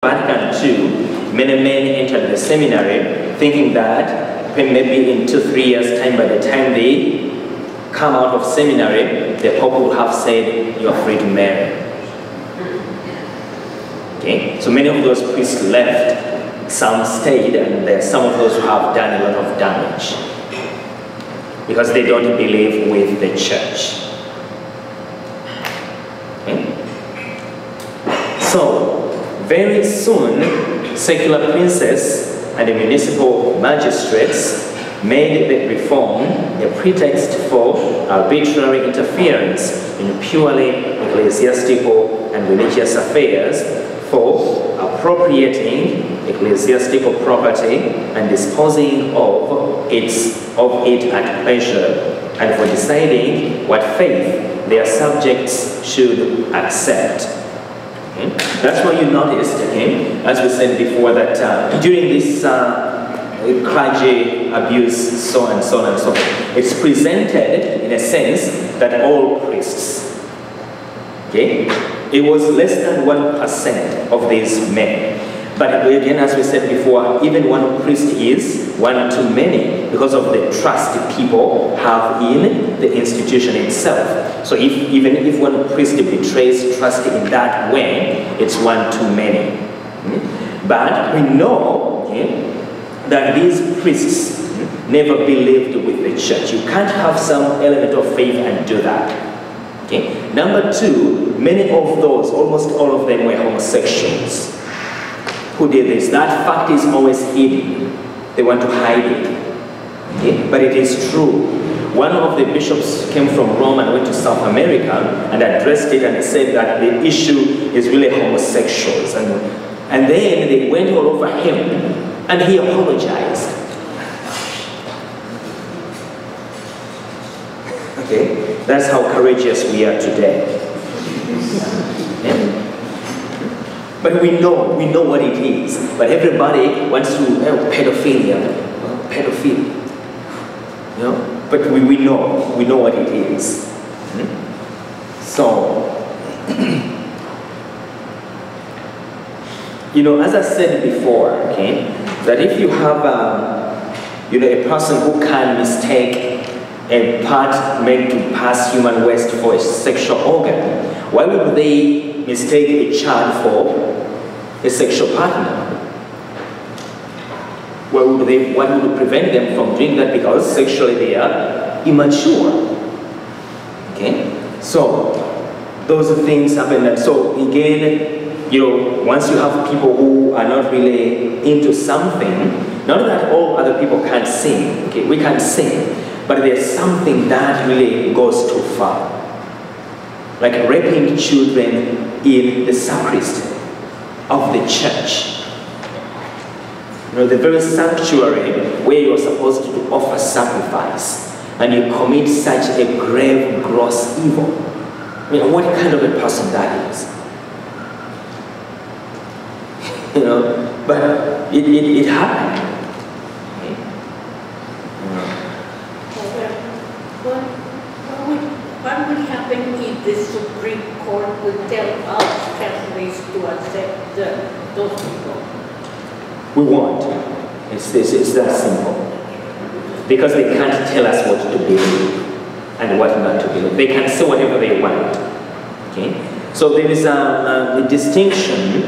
Vatican II, many men entered the seminary thinking that maybe in 2-3 years' time, by the time they come out of seminary, the Pope will have said, "You're free to marry." Okay? So many of those priests left, some stayed, and there are some of those who have done a lot of damage because they don't believe with the church. Okay? So, very soon, secular princes and the municipal magistrates made the reform a pretext for arbitrary interference in purely ecclesiastical and religious affairs, for appropriating ecclesiastical property and disposing of it at pleasure, and for deciding what faith their subjects should accept. Okay? That's why you noticed, okay, as we said before, that during this clergy abuse, so and so and so, it's presented in a sense that all priests, okay, it was less than 1% of these men. But again, as we said before, even one priest is one too many because of the trust people have in the institution itself. So even if one priest betrays trust in that way, it's one too many. But we know, okay, that these priests never believed with the church. You can't have some element of faith and do that. Okay? Number two, many of those, almost all of them, were homosexuals who did this. That fact is always hidden. They want to hide it. Okay? But it is true. One of the bishops came from Rome and went to South America and addressed it, and he said that the issue is really homosexuals. And then they went all over him, and he apologized. Okay? That's how courageous we are today. Yeah. But we know what it is. But everybody wants to, pedophilia. You know? But we know what it is. So, you know, as I said before, okay, that if you have, a person who can mistake a part made to pass human waste for a sexual organ, why would they mistake a child for a sexual partner? What would prevent them from doing that? Because sexually they are immature. Okay? So, those things happen. And so, again, you know, once you have people who are not really into something, not that all other people can't sing, okay, we can sing, but there's something that really goes too far. Like raping children in the sacristy of the church. You know, the very sanctuary where you're supposed to offer sacrifice, and you commit such a grave, gross evil. I mean, what kind of a person that is? You know, but it happened. What would happen if the Supreme Court would tell us Catholics to accept those people? We won't. It's that simple. Because they can't tell us what to believe and what not to believe. They can say whatever they want. Okay? So there is a distinction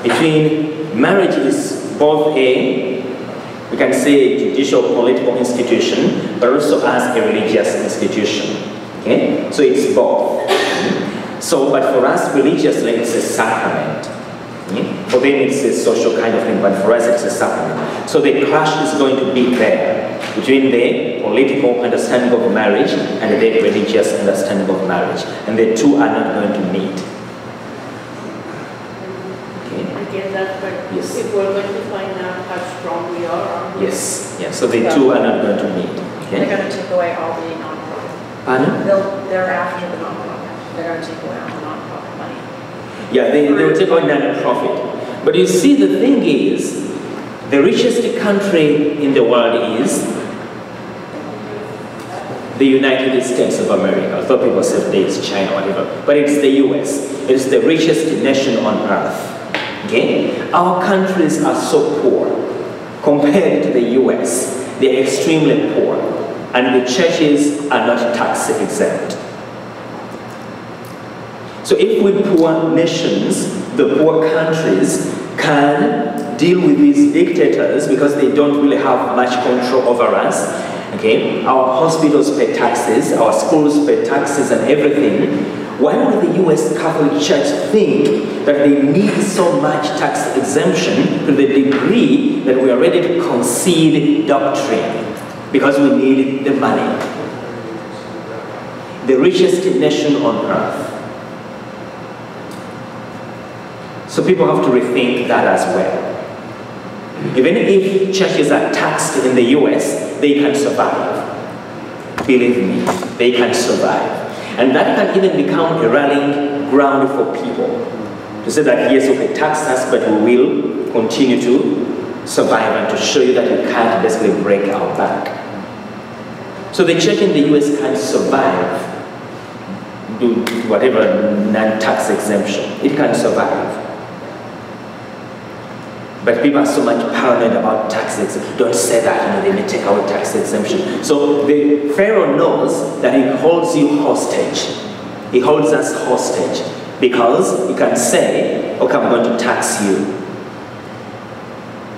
between marriage is both we can say, judicial political institution, but also as a religious institution. Okay? So it's both. So, but for us, religiously, it's a sacrament. For them, it's a social kind of thing, but for us, it's a sacrament. So the clash is going to be there between the political understanding of marriage and the religious understanding of marriage. And the two are not going to meet. Okay? I guess that's what, yes. If we're going to find out how strong we are. Yes, yes. So the two are not going to meet. Okay? They're going to take away all the non-profit. Pardon? They're after the non-profit. They're going to take away all the non-profit money. Yeah, they will take away non-profit. But you see, the thing is, the richest country in the world is the United States of America. I thought people said it's China or whatever, but it's the US. It's the richest nation on earth. Okay? Our countries are so poor compared to the US. They are extremely poor, and the churches are not tax exempt. So if we poor nations, the poor countries, can deal with these dictators because they don't really have much control over us, okay? Our hospitals pay taxes, our schools pay taxes and everything. Why would the US Catholic Church think that they need so much tax exemption to the degree that we are ready to concede doctrine because we need the money? The richest nation on earth. So people have to rethink that as well. Even if churches are taxed in the US, they can survive. Believe me, they can survive. And that can even become a rallying ground for people to say that yes, okay, tax us, but we will continue to survive and to show you that we can't basically break our back. So the church in the US can survive, do whatever non-tax exemption, it can survive. But people are so much paranoid about tax exemption. Don't say that, they may take away tax exemption. So the Pharaoh knows that he holds you hostage. He holds us hostage because he can say, okay, I'm going to tax you.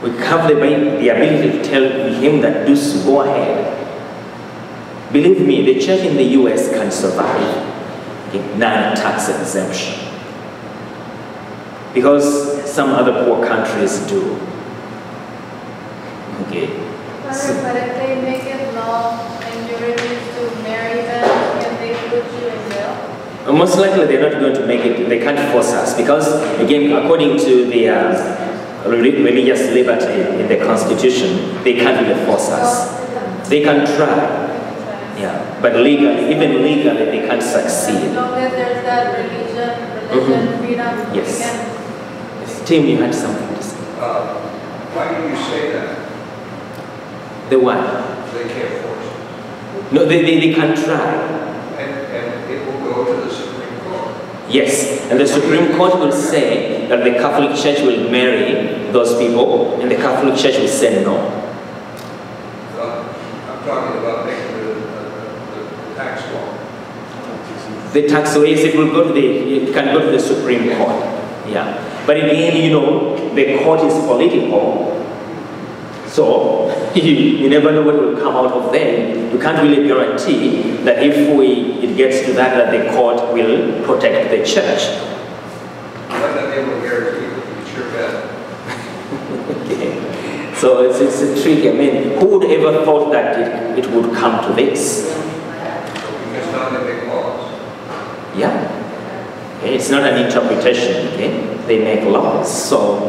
We have the ability to tell him that, just go ahead. Believe me, the church in the US can survive non-tax exemption. Because some other poor countries do. Okay. But if they make it law and you refuse to marry them, can they put you in jail? Most likely they're not going to make it, they can't force us. Because, again, according to the religious liberty in the Constitution, they can't really force us. They can try. Yeah, but legally, even legally, they can't succeed. As long as there's that religion freedom, yes. Tim, you had something to say. Why do you say that? The what? They can't force it. No, they can try. And it will go to the Supreme Court. Yes, and the Supreme Court will say that the Catholic Church will marry those people, and the Catholic Church will say no. I'm talking about making the tax law. The tax law, yes, it can go to the Supreme Court. Yeah. But again, the court is political, so you never know what will come out of them. You can't really guarantee that if it gets to that the court will protect the church. I'm not able to guarantee it, but sure bet. Okay. So it's a tricky. I mean, who would ever thought that it would come to this? Because now they make laws. Yeah. Okay. It's not an interpretation, okay? They make laws, so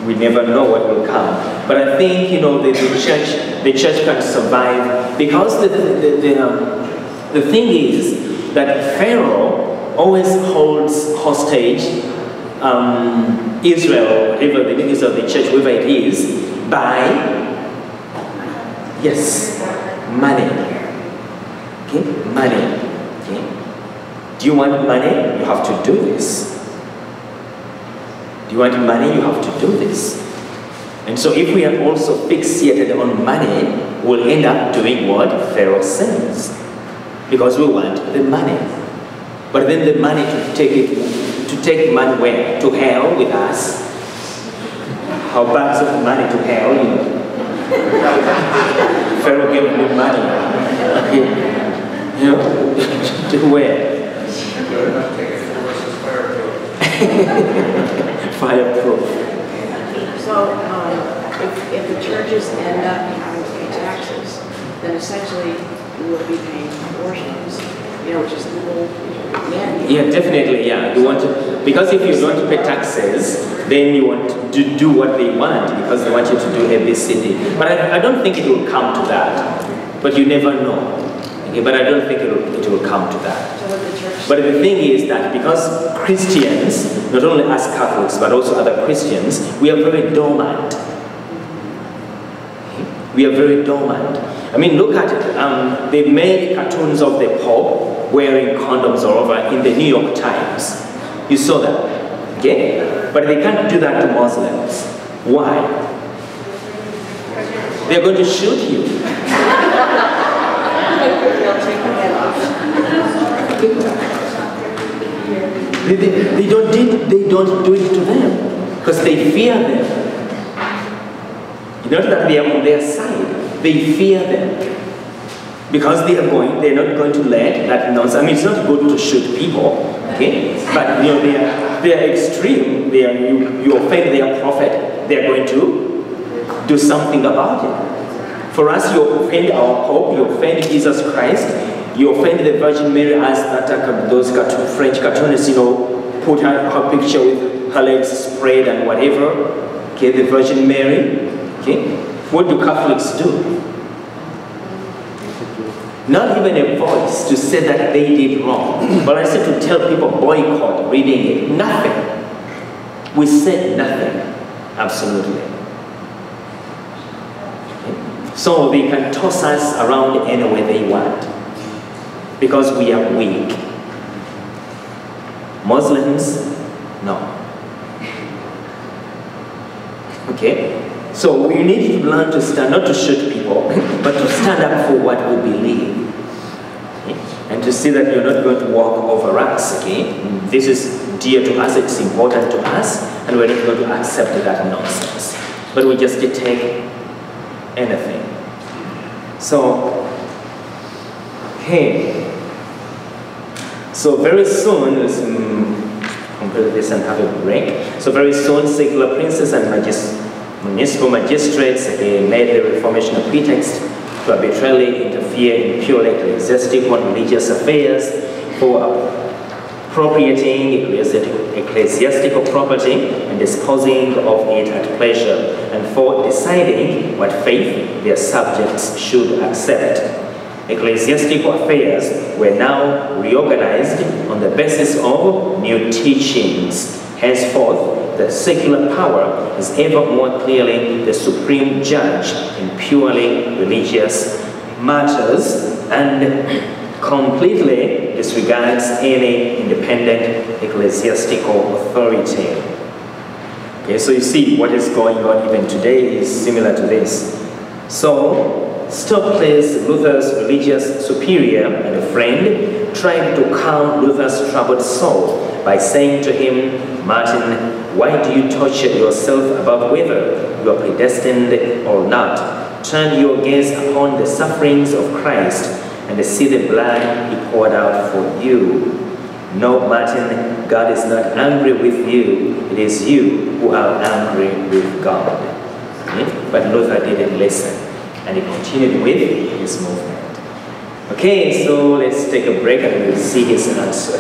we never know what will come. But I think the church can survive because the thing is that Pharaoh always holds hostage Israel, whatever the leaders of the church, whoever it is, by money. Okay, money. Okay. Do you want money? You have to do this. Do you want money? You have to do this. And so if we are also fixated on money, we'll end up doing what Pharaoh says. Because we want the money. But then the money to take money where? To hell with us. How bags of money to hell, Pharaoh gave me money. Okay. To where? Fireproof. So, if the churches end up having to pay taxes, then essentially we will be paying abortions, which is the whole mandate. Yeah, definitely, yeah. You want to, because if you don't pay taxes, then you want to do what they want, because they want you to do ABCD. But I don't think it will come to that. But you never know. Okay, but I don't think it will come to that. But the thing is that because Christians, not only us Catholics, but also other Christians, we are very dormant. We are very dormant. I mean, look at it. They made cartoons of the Pope wearing condoms all over in the New York Times. You saw that? Okay? But they can't do that to Muslims. Why? They're going to shoot you. They don't do it to them because they fear them. Not that they are on their side, they fear them. Because they're not going to let that nonsense. I mean, it's not good to shoot people, okay? But you know, they are extreme. You offend their prophet, they are going to do something about it. For us, you offend our Pope, you offend Jesus Christ, you offend the Virgin Mary as that those French cartoonists, you know, put her picture with her legs spread and whatever. Okay, the Virgin Mary. Okay, what do Catholics do? Not even a voice to say that they did wrong. But I said to tell people boycott reading it. Nothing. We said nothing. Absolutely. Okay. So they can toss us around any way they want. Because we are weak. Muslims, no. Okay? So we need to learn to stand, not to shoot people, but to stand up for what we believe. Okay? And to see that you're not going to walk over us, okay? This is dear to us, it's important to us, and we're not going to accept that nonsense. But we just take anything. So, okay. So very soon, let's complete this and have a break. So very soon, secular princes and municipal magistrates made the Reformation a pretext to arbitrarily interfere in purely ecclesiastical and religious affairs for appropriating ecclesiastical property and disposing of it at pleasure, and for deciding what faith their subjects should accept. Ecclesiastical affairs were now reorganized on the basis of new teachings. Henceforth, the secular power is ever more clearly the supreme judge in purely religious matters and completely disregards any independent ecclesiastical authority. Okay, so you see what is going on even today is similar to this. So, Stokes, Luther's religious superior and a friend, tried to calm Luther's troubled soul by saying to him, "Martin, why do you torture yourself about whether you are predestined or not? Turn your gaze upon the sufferings of Christ and see the blood he poured out for you. No, Martin, God is not angry with you. It is you who are angry with God." Okay? But Luther didn't listen, and he continued with his movement. Okay, so let's take a break and we'll see his answer.